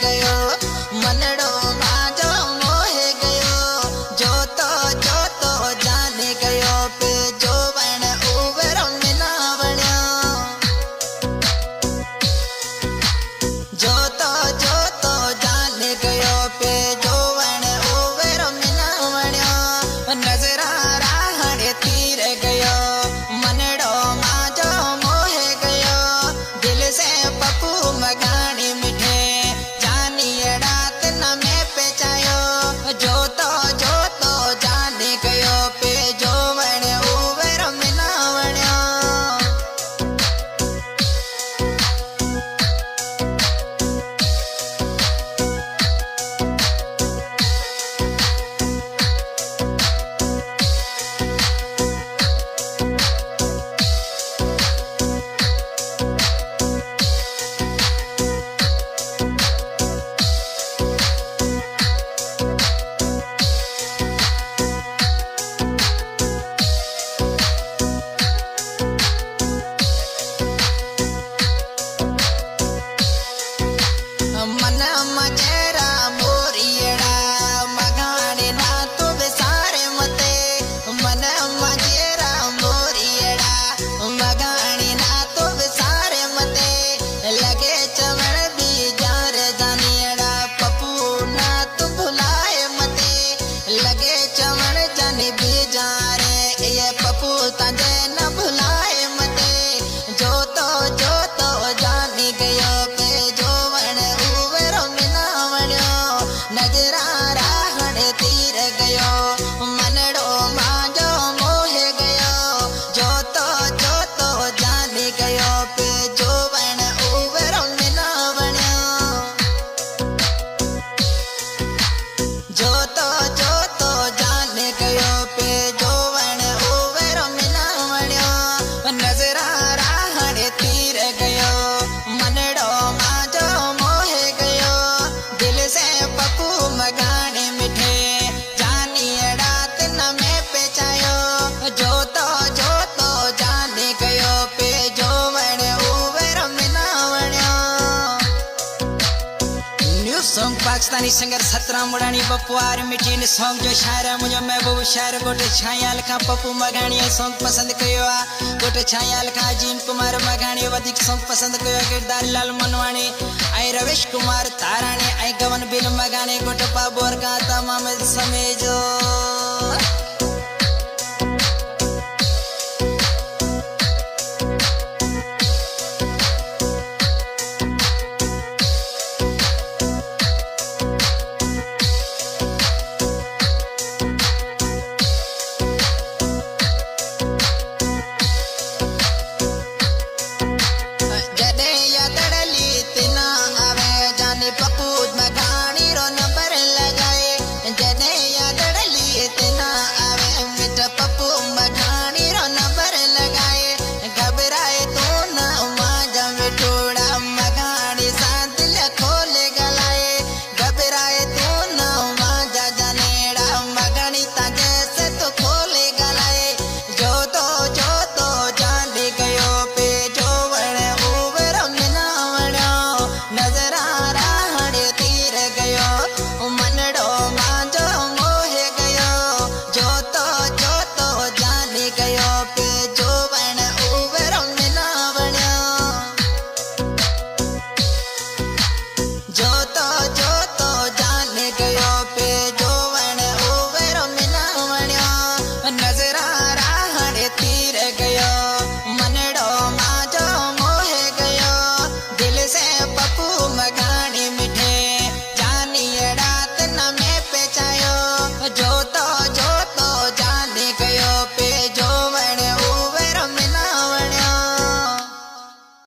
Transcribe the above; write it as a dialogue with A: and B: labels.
A: गयो मनड़ो माजो मोहे गयो जो तो जाने गयो पे जो वण उवर मिना वण्यो जो तो जाने गयो पे जो वण उवर मिना वण्यो नजरा राहड़े तीर गयो मनड़ो माजो मोहे गयो दिल से पप्पू मगानी मिठे जानी रात न में पेचायो जो तो जाने गयो पे जो वण उवर मिना वण्यो मन मजेरा मोरियड़ा मगाने ना तो बेसारे मते मन मजेरा मोरियड़ा मगाने ना तो बेसारे मते लगे चवण भी जार जानियड़ा पप्पू ना तो भुलाए मते लगे चवण जाने भी जारे ये पप्पू तंजे न भुलाए मते जो तो जाने गयो पे जो वण उवर मिना वण्यो नजरा राहड़े तीर गयो मनड़ो मांजो मोहे गयो जो तो जाने गयो पे जो वण उवर मिना वण्यो जो तो जाने गयो पे जो वण उवर मिना वण्यो नजरा राहड़े तीर गयो मनड़ो मांजो मोहे गयो दिल से पप्पू मगाने मिठे जानी रात न में पेचायो जो तो जाने गयो पे जो वण उवर मिना वण्यो new song Pakistani singer Satram Mudani Pappu आर मिठी ने सॉन्ग जो शायर मुझे महबूब शायर गोटे छायाल का पप्पू मगानी सॉन्ग पसंद कयो आ गोटे छायाल का अजीम कुमार मगानी वधिक सॉन्ग पसंद कयो किरदार लाल मनवाणी आई रवेश कुमार ताराणी आई गवन बिल मगानी गोटे पाबोर का तमाम समय जो